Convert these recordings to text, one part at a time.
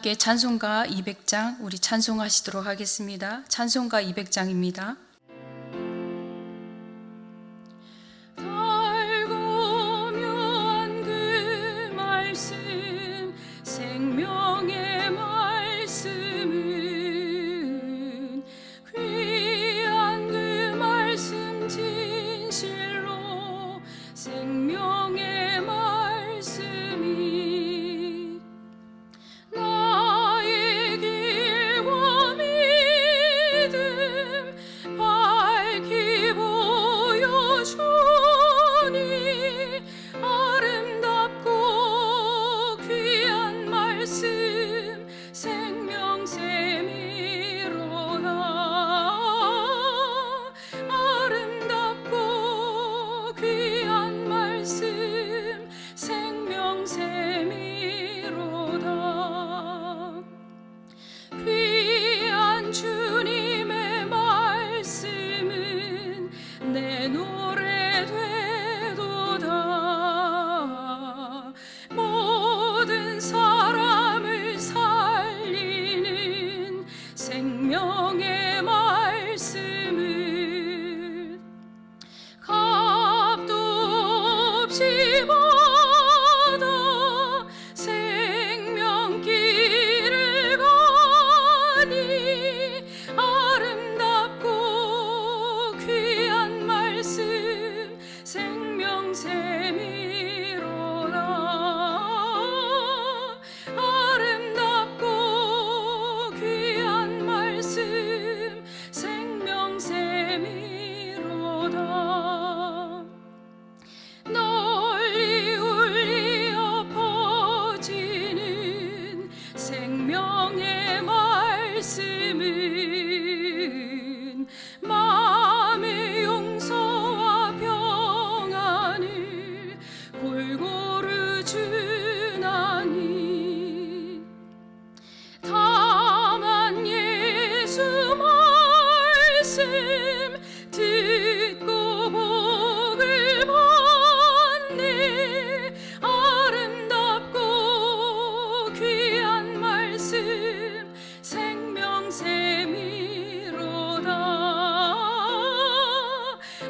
함께 찬송가 200장 우리 찬송하시도록 하겠습니다. 찬송가 200장입니다. 달고면 그 말씀 생명의 말씀은 귀한 그 말씀 진실로 생명의 말씀이 나의 길과 믿음 밝히 보여주니 아름답고 귀한 말씀 생명샘이로다. 아름답고 귀한 말씀 생명샘이로다. 귀한 주님의 말씀은 내 노래 되도다. 모든 사람을 살리는 생명의 말씀을 값도 없이 받아 생명길을 가니 아름답고 귀한 말씀 생명샘이로다. 아름답고 귀한 말씀 생명샘이로다. 널리 울려 퍼지는 생명의 말씀은 마음의 용서와 평안을 골고루 주나니 다만 예수 말씀 듣고 복을 받네. 아름답고 귀한 말씀 생명샘이로다.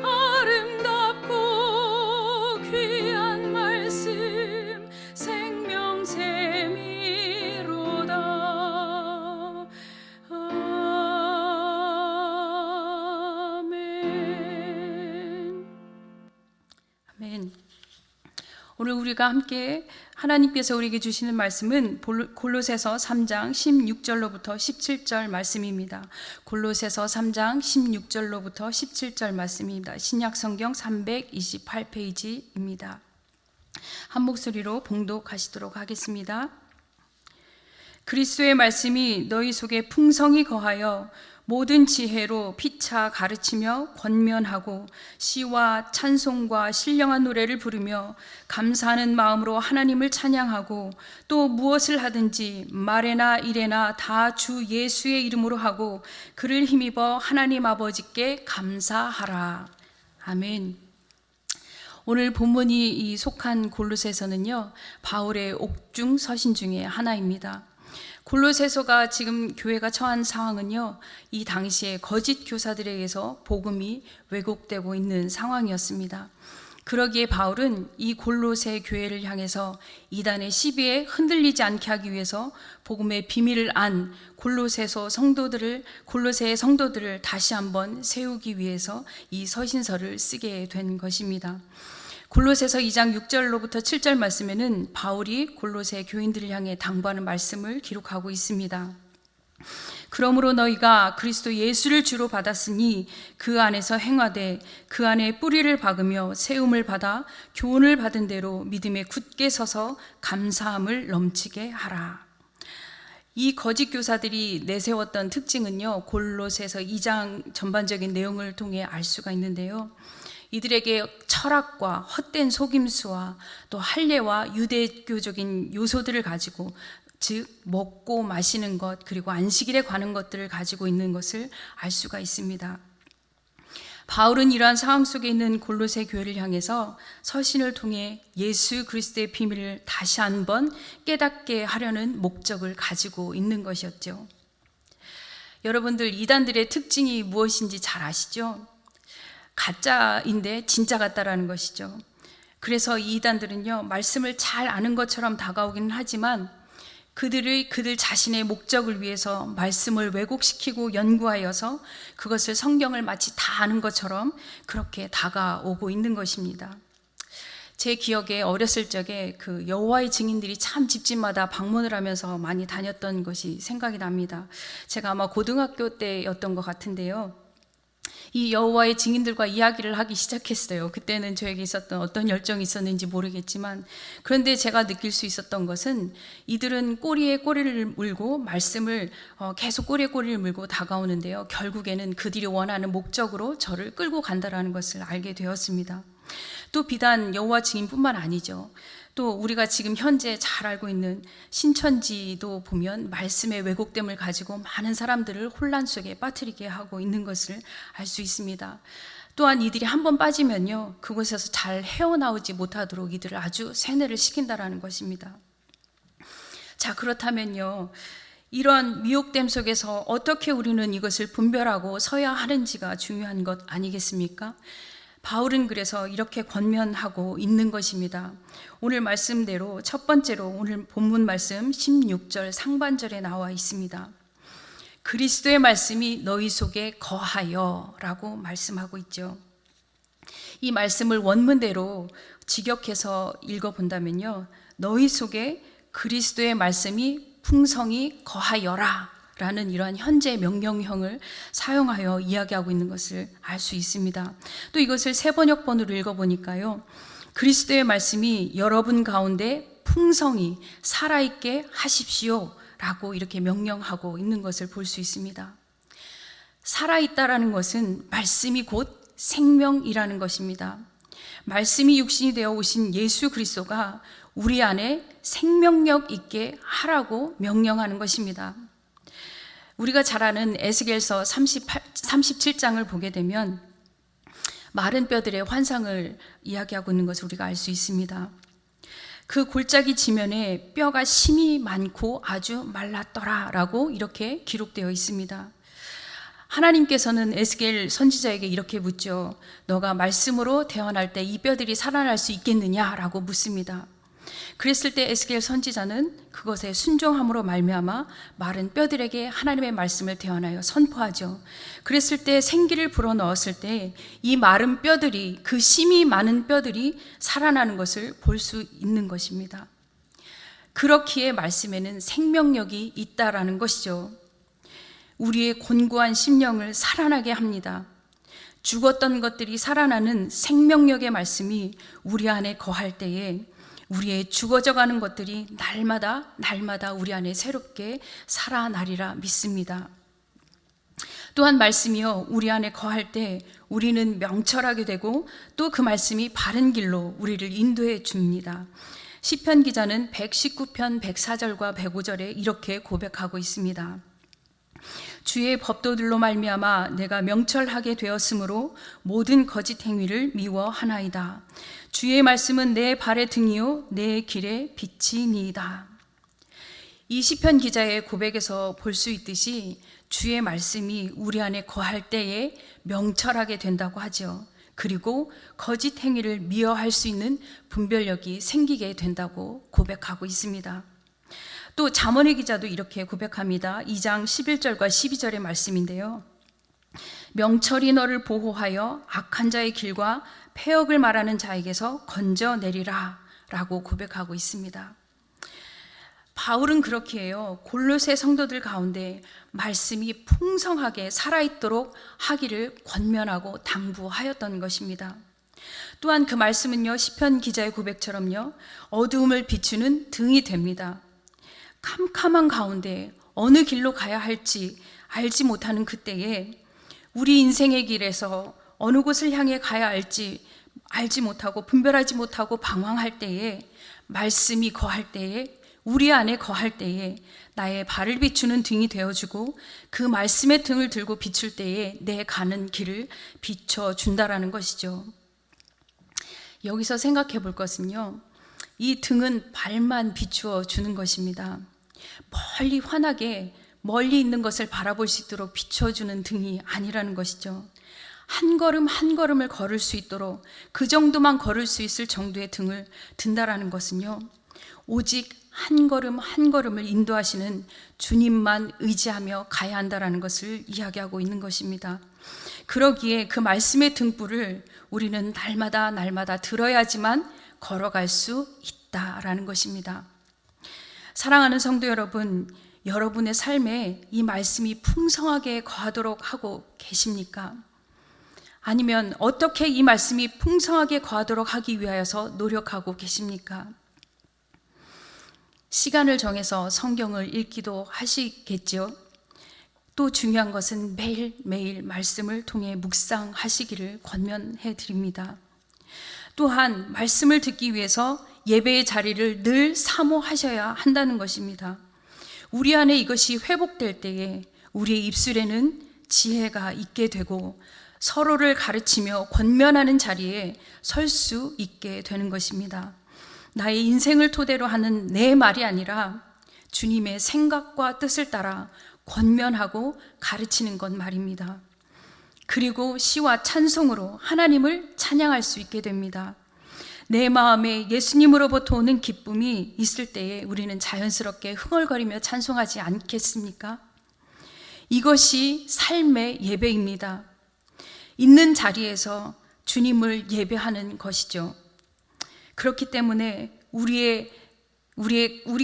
아름답고 귀한 말씀 생명샘이로다. 아멘. 아멘. 오늘 우리가 함께 하나님께서 우리에게 주시는 말씀은 골로새서 3장 16절로부터 17절 말씀입니다. 골로새서 3장 16절로부터 17절 말씀입니다. 신약성경 328페이지입니다. 한 목소리로 봉독하시도록 하겠습니다. 그리스도의 말씀이 너희 속에 풍성히 거하여 모든 지혜로 피차 가르치며 권면하고 시와 찬송과 신령한 노래를 부르며 감사하는 마음으로 하나님을 찬양하고 또 무엇을 하든지 말에나 일에나 다 주 예수의 이름으로 하고 그를 힘입어 하나님 아버지께 감사하라. 아멘. 오늘 본문이 속한 골로새서는요, 바울의 옥중 서신 중에 하나입니다. 골로새서가 지금 교회가 처한 상황은요, 이 당시에 거짓 교사들에 의해서 복음이 왜곡되고 있는 상황이었습니다. 그러기에 바울은 이 골로새 교회를 향해서 이단의 시비에 흔들리지 않게 하기 위해서 복음의 비밀을 안 골로새의 성도들을 다시 한번 세우기 위해서 이 서신서를 쓰게 된 것입니다. 골로새서 2장 6절로부터 7절 말씀에는 바울이 골로새 교인들을 향해 당부하는 말씀을 기록하고 있습니다. 그러므로 너희가 그리스도 예수를 주로 받았으니 그 안에서 행하되 그 안에 뿌리를 박으며 세움을 받아 교훈을 받은 대로 믿음에 굳게 서서 감사함을 넘치게 하라. 이 거짓 교사들이 내세웠던 특징은요, 골로새서 2장 전반적인 내용을 통해 알 수가 있는데요, 이들에게 철학과 헛된 속임수와 또 할례와 유대교적인 요소들을 가지고, 즉 먹고 마시는 것 그리고 안식일에 관한 것들을 가지고 있는 것을 알 수가 있습니다. 바울은 이러한 상황 속에 있는 골로새 교회를 향해서 서신을 통해 예수 그리스도의 비밀을 다시 한번 깨닫게 하려는 목적을 가지고 있는 것이었죠. 여러분들, 이단들의 특징이 무엇인지 잘 아시죠? 가짜인데 진짜 같다라는 것이죠. 그래서 이 이단들은요, 말씀을 잘 아는 것처럼 다가오기는 하지만 그들 자신의 목적을 위해서 말씀을 왜곡시키고 연구하여서 그것을 성경을 마치 다 아는 것처럼 그렇게 다가오고 있는 것입니다. 제 기억에 어렸을 적에 그 여호와의 증인들이 참 집집마다 방문을 하면서 많이 다녔던 것이 생각이 납니다. 제가 아마 고등학교 때였던 것 같은데요. 이 여호와의 증인들과 이야기를 하기 시작했어요. 그때는 저에게 있었던 어떤 열정이 있었는지 모르겠지만, 그런데 제가 느낄 수 있었던 것은 이들은 꼬리에 꼬리를 물고 말씀을 계속 꼬리에 꼬리를 물고 다가오는데요, 결국에는 그들이 원하는 목적으로 저를 끌고 간다라는 것을 알게 되었습니다. 또 비단 여호와 증인뿐만 아니죠. 또 우리가 지금 현재 잘 알고 있는 신천지도 보면 말씀의 왜곡됨을 가지고 많은 사람들을 혼란 속에 빠뜨리게 하고 있는 것을 알 수 있습니다. 또한 이들이 한번 빠지면요, 그곳에서 잘 헤어나오지 못하도록 이들을 아주 세뇌를 시킨다라는 것입니다. 자, 그렇다면요, 이런 미혹됨 속에서 어떻게 우리는 이것을 분별하고 서야 하는지가 중요한 것 아니겠습니까? 바울은 그래서 이렇게 권면하고 있는 것입니다. 오늘 말씀대로 첫 번째로 오늘 본문 말씀 16절 상반절에 나와 있습니다. 그리스도의 말씀이 너희 속에 거하여 라고 말씀하고 있죠. 이 말씀을 원문대로 직역해서 읽어본다면요, 너희 속에 그리스도의 말씀이 풍성히 거하여라 라는 이러한 현재 명령형을 사용하여 이야기하고 있는 것을 알 수 있습니다. 또 이것을 새 번역본으로 읽어보니까요, 그리스도의 말씀이 여러분 가운데 풍성히 살아있게 하십시오 라고 이렇게 명령하고 있는 것을 볼 수 있습니다. 살아있다라는 것은 말씀이 곧 생명이라는 것입니다. 말씀이 육신이 되어 오신 예수 그리스도가 우리 안에 생명력 있게 하라고 명령하는 것입니다. 우리가 잘 아는 에스겔서 37장을 보게 되면 마른 뼈들의 환상을 이야기하고 있는 것을 우리가 알 수 있습니다. 그 골짜기 지면에 뼈가 심이 많고 아주 말랐더라 라고 이렇게 기록되어 있습니다. 하나님께서는 에스겔 선지자에게 이렇게 묻죠. 너가 말씀으로 대언할 때 이 뼈들이 살아날 수 있겠느냐라고 묻습니다. 그랬을 때 에스겔 선지자는 그것에 순종함으로 말미암아 마른 뼈들에게 하나님의 말씀을 대언하여 선포하죠. 그랬을 때 생기를 불어넣었을 때 이 마른 뼈들이, 그 심이 많은 뼈들이 살아나는 것을 볼 수 있는 것입니다. 그렇기에 말씀에는 생명력이 있다라는 것이죠. 우리의 곤고한 심령을 살아나게 합니다. 죽었던 것들이 살아나는 생명력의 말씀이 우리 안에 거할 때에 우리의 죽어져가는 것들이 날마다 우리 안에 새롭게 살아나리라 믿습니다. 또한 말씀이요, 우리 안에 거할 때 우리는 명철하게 되고 또 그 말씀이 바른 길로 우리를 인도해 줍니다. 시편 기자는 119편 104절과 105절에 이렇게 고백하고 있습니다. 주의 법도들로 말미암아 내가 명철하게 되었으므로 모든 거짓 행위를 미워하나이다. 주의 말씀은 내 발의 등이요 내 길의 빛이니이다. 이 시편 기자의 고백에서 볼 수 있듯이 주의 말씀이 우리 안에 거할 때에 명철하게 된다고 하죠. 그리고 거짓 행위를 미워할 수 있는 분별력이 생기게 된다고 고백하고 있습니다. 또 잠언의 기자도 이렇게 고백합니다. 2장 11절과 12절의 말씀인데요. 명철이 너를 보호하여 악한 자의 길과 패역을 말하는 자에게서 건져내리라 라고 고백하고 있습니다. 바울은 그렇게 해요. 골로새 성도들 가운데 말씀이 풍성하게 살아있도록 하기를 권면하고 당부하였던 것입니다. 또한 그 말씀은요, 시편 기자의 고백처럼요, 어두움을 비추는 등이 됩니다. 캄캄한 가운데 어느 길로 가야 할지 알지 못하는 그때에 우리 인생의 길에서 어느 곳을 향해 가야 할지 알지 못하고 분별하지 못하고 방황할 때에 말씀이 거할 때에 우리 안에 거할 때에 나의 발을 비추는 등이 되어주고 그 말씀의 등을 들고 비출 때에 내 가는 길을 비춰준다라는 것이죠. 여기서 생각해 볼 것은요, 이 등은 발만 비추어 주는 것입니다. 멀리 환하게 멀리 있는 것을 바라볼 수 있도록 비춰주는 등이 아니라는 것이죠. 한 걸음 한 걸음을 걸을 수 있도록 그 정도만 걸을 수 있을 정도의 등을 든다라는 것은요, 오직 한 걸음 한 걸음을 인도하시는 주님만 의지하며 가야 한다라는 것을 이야기하고 있는 것입니다. 그러기에 그 말씀의 등불을 우리는 날마다 들어야지만 걸어갈 수 있다라는 것입니다. 사랑하는 성도 여러분, 여러분의 삶에 이 말씀이 풍성하게 거하도록 하고 계십니까? 아니면 어떻게 이 말씀이 풍성하게 거하도록 하기 위하여서 노력하고 계십니까? 시간을 정해서 성경을 읽기도 하시겠죠. 또 중요한 것은 매일매일 말씀을 통해 묵상하시기를 권면해 드립니다. 또한 말씀을 듣기 위해서 예배의 자리를 늘 사모하셔야 한다는 것입니다. 우리 안에 이것이 회복될 때에 우리의 입술에는 지혜가 있게 되고 서로를 가르치며 권면하는 자리에 설 수 있게 되는 것입니다. 나의 인생을 토대로 하는 내 말이 아니라 주님의 생각과 뜻을 따라 권면하고 가르치는 것 말입니다. 그리고 시와 찬송으로 하나님을 찬양할 수 있게 됩니다. 내 마음에 예수님으로부터 오는 기쁨이 있을 때에 우리는 자연스럽게 흥얼거리며 찬송하지 않겠습니까? 이것이 삶의 예배입니다. 있는 자리에서 주님을 예배하는 것이죠. 그렇기 때문에 우리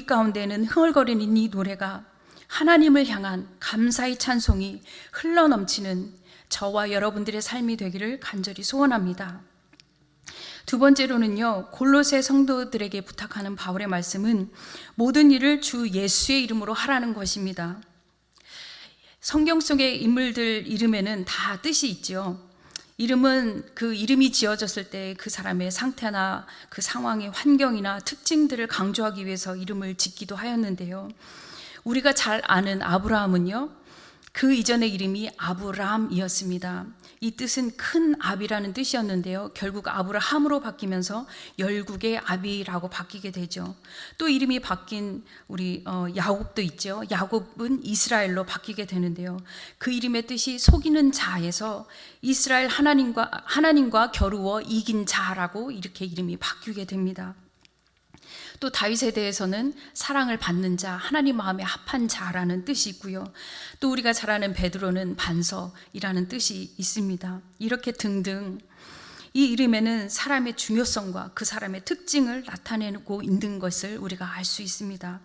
가운데는 흥얼거리는 이 노래가 하나님을 향한 감사의 찬송이 흘러넘치는 저와 여러분들의 삶이 되기를 간절히 소원합니다. 두 번째로는요, 골로새 성도들에게 부탁하는 바울의 말씀은 모든 일을 주 예수의 이름으로 하라는 것입니다. 성경 속의 인물들 이름에는 다 뜻이 있죠. 이름은 그 이름이 지어졌을 때 그 사람의 상태나 그 상황의 환경이나 특징들을 강조하기 위해서 이름을 짓기도 하였는데요. 우리가 잘 아는 아브라함은요, 그 이전의 이름이 아브람이었습니다. 이 뜻은 큰 압이라는 뜻이었는데요, 결국 아브라함으로 바뀌면서 열국의 압이라고 바뀌게 되죠. 또 이름이 바뀐 우리 야곱도 있죠. 야곱은 이스라엘로 바뀌게 되는데요, 그 이름의 뜻이 속이는 자에서 이스라엘 하나님과 겨루어 이긴 자라고 이렇게 이름이 바뀌게 됩니다. 또 다윗에 대해서는 사랑을 받는 자, 하나님 마음에 합한 자라는 뜻이 있고요. 또 우리가 잘 아는 베드로는 반석이라는 뜻이 있습니다. 이렇게 등등 이 이름에는 사람의 중요성과 그 사람의 특징을 나타내고 있는 것을 우리가 알 수 있습니다.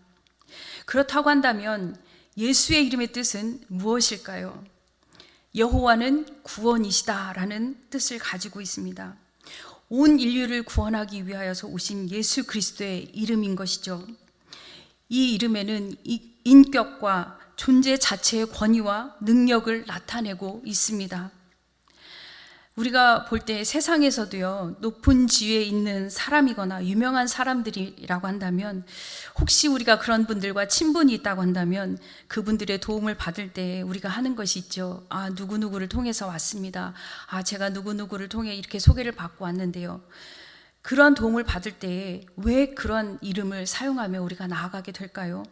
그렇다고 한다면 예수의 이름의 뜻은 무엇일까요? 여호와는 구원이시다라는 뜻을 가지고 있습니다. 온 인류를 구원하기 위하여서 오신 예수 그리스도의 이름인 것이죠. 이 이름에는 인격과 존재 자체의 권위와 능력을 나타내고 있습니다. 우리가 볼 때 세상에서도요, 높은 지위에 있는 사람이거나 유명한 사람들이라고 한다면, 혹시 우리가 그런 분들과 친분이 있다고 한다면 그분들의 도움을 받을 때 우리가 하는 것이 있죠. 아, 누구누구를 통해서 왔습니다. 아, 제가 누구누구를 통해 이렇게 소개를 받고 왔는데요. 그런 도움을 받을 때에 왜 그런 이름을 사용하며 우리가 나아가게 될까요?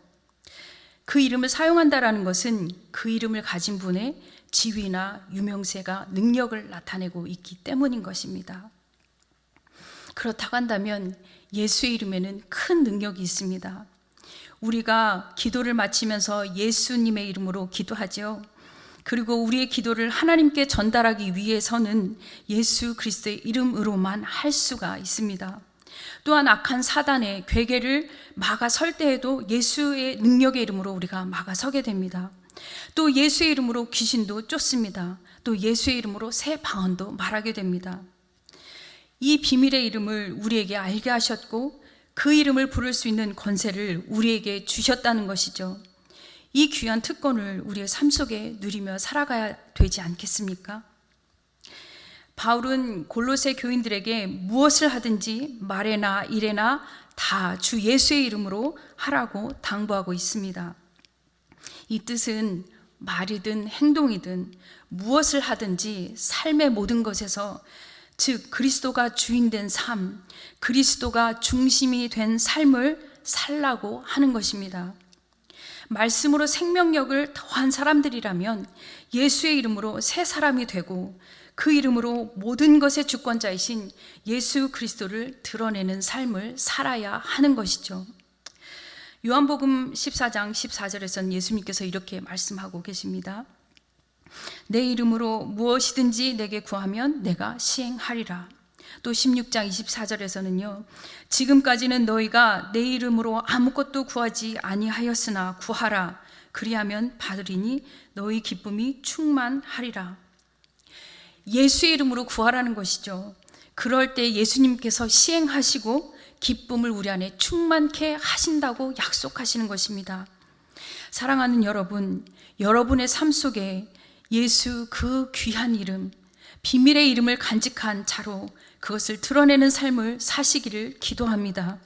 그 이름을 사용한다라는 것은 그 이름을 가진 분의 지위나 유명세가 능력을 나타내고 있기 때문인 것입니다. 그렇다고 한다면 예수의 이름에는 큰 능력이 있습니다. 우리가 기도를 마치면서 예수님의 이름으로 기도하죠. 그리고 우리의 기도를 하나님께 전달하기 위해서는 예수 그리스도의 이름으로만 할 수가 있습니다. 또한 악한 사단의 괴계를 막아설 때에도 예수의 능력의 이름으로 우리가 막아서게 됩니다. 또 예수의 이름으로 귀신도 쫓습니다. 또 예수의 이름으로 새 방언도 말하게 됩니다. 이 비밀의 이름을 우리에게 알게 하셨고 그 이름을 부를 수 있는 권세를 우리에게 주셨다는 것이죠. 이 귀한 특권을 우리의 삶 속에 누리며 살아가야 되지 않겠습니까? 바울은 골로새 교인들에게 무엇을 하든지 말에나 일에나 다 주 예수의 이름으로 하라고 당부하고 있습니다. 이 뜻은 말이든 행동이든 무엇을 하든지 삶의 모든 것에서, 즉 그리스도가 주인된 삶, 그리스도가 중심이 된 삶을 살라고 하는 것입니다. 말씀으로 생명력을 더한 사람들이라면 예수의 이름으로 새 사람이 되고 그 이름으로 모든 것의 주권자이신 예수 그리스도를 드러내는 삶을 살아야 하는 것이죠. 요한복음 14장 14절에서는 예수님께서 이렇게 말씀하고 계십니다. 내 이름으로 무엇이든지 내게 구하면 내가 시행하리라. 또 16장 24절에서는요, 지금까지는 너희가 내 이름으로 아무것도 구하지 아니하였으나 구하라. 그리하면 받으리니 너희 기쁨이 충만하리라. 예수의 이름으로 구하라는 것이죠. 그럴 때 예수님께서 시행하시고 기쁨을 우리 안에 충만케 하신다고 약속하시는 것입니다. 사랑하는 여러분, 여러분의 삶 속에 예수 그 귀한 이름, 비밀의 이름을 간직한 자로 그것을 드러내는 삶을 사시기를 기도합니다.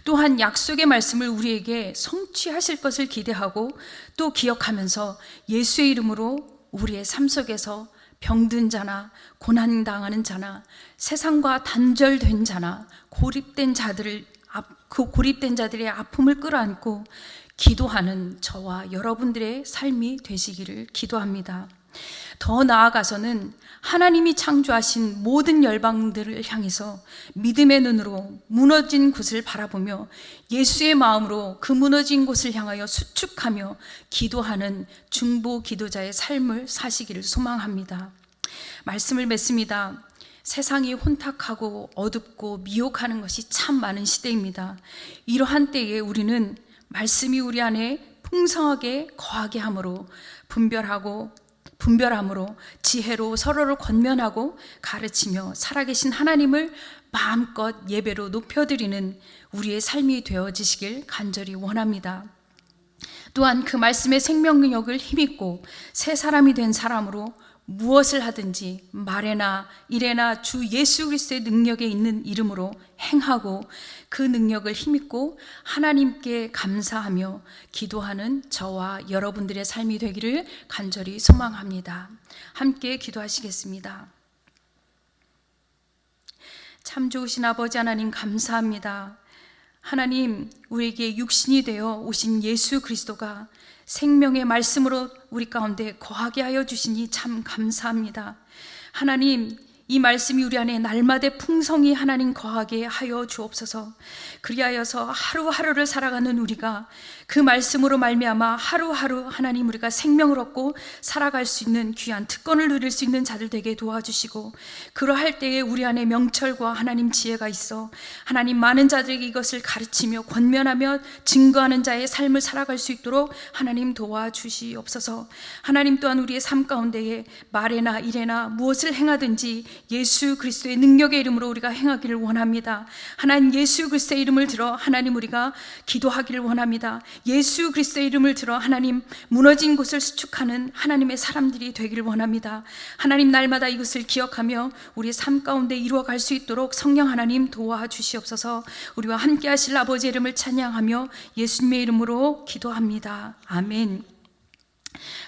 또한 약속의 말씀을 우리에게 성취하실 것을 기대하고 또 기억하면서 예수의 이름으로 우리의 삶 속에서 병든 자나 고난당하는 자나 세상과 단절된 자나 고립된 자들의 아픔을 끌어안고 기도하는 저와 여러분들의 삶이 되시기를 기도합니다. 더 나아가서는 하나님이 창조하신 모든 열방들을 향해서 믿음의 눈으로 무너진 곳을 바라보며 예수의 마음으로 그 무너진 곳을 향하여 수축하며 기도하는 중보 기도자의 삶을 사시기를 소망합니다. 말씀을 맺습니다. 세상이 혼탁하고 어둡고 미혹하는 것이 참 많은 시대입니다. 이러한 때에 우리는 말씀이 우리 안에 풍성하게 거하게 함으로 분별함으로 지혜로 서로를 권면하고 가르치며 살아계신 하나님을 마음껏 예배로 높여드리는 우리의 삶이 되어지시길 간절히 원합니다. 또한 그 말씀의 생명력을 힘입고 새 사람이 된 사람으로 무엇을 하든지 말에나 일에나 주 예수 그리스도의 능력에 있는 이름으로 행하고 그 능력을 힘입고 하나님께 감사하며 기도하는 저와 여러분들의 삶이 되기를 간절히 소망합니다. 함께 기도하시겠습니다. 참 좋으신 아버지 하나님, 감사합니다. 하나님, 우리에게 육신이 되어 오신 예수 그리스도가 생명의 말씀으로 우리 가운데 거하게 하여 주시니 참 감사합니다. 하나님, 이 말씀이 우리 안에 날마다 풍성히 하나님 거하게 하여 주옵소서. 그리하여서 하루하루를 살아가는 우리가 그 말씀으로 말미암아 하루하루 하나님 우리가 생명을 얻고 살아갈 수 있는 귀한 특권을 누릴 수 있는 자들 되게 도와주시고, 그러할 때에 우리 안에 명철과 하나님 지혜가 있어 하나님 많은 자들에게 이것을 가르치며 권면하며 증거하는 자의 삶을 살아갈 수 있도록 하나님 도와주시옵소서. 하나님 또한 우리의 삶 가운데에 말에나 일에나 무엇을 행하든지 예수 그리스도의 능력의 이름으로 우리가 행하기를 원합니다. 하나님, 예수 그리스도의 이름을 들어 하나님 우리가 기도하기를 원합니다. 예수 그리스도의 이름을 들어 하나님 무너진 곳을 수축하는 하나님의 사람들이 되기를 원합니다. 하나님, 날마다 이것을 기억하며 우리의 삶 가운데 이루어갈 수 있도록 성령 하나님 도와주시옵소서. 우리와 함께 하실 아버지의 이름을 찬양하며 예수님의 이름으로 기도합니다. 아멘.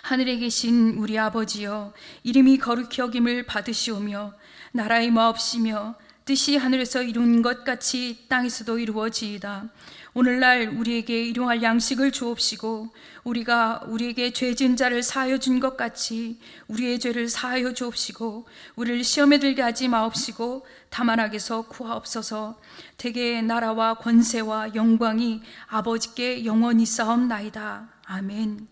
하늘에 계신 우리 아버지여, 이름이 거룩히 여김을 받으시오며 나라의 마옵시며 뜻이 하늘에서 이룬 것 같이 땅에서도 이루어지이다. 오늘날 우리에게 일용할 양식을 주옵시고 우리가 우리에게 죄 지은 자를 사하여 준 것 같이 우리의 죄를 사하여 주옵시고 우리를 시험에 들게 하지 마옵시고 다만 악에서 구하옵소서. 대개 나라와 권세와 영광이 아버지께 영원히 싸움나이다. 아멘.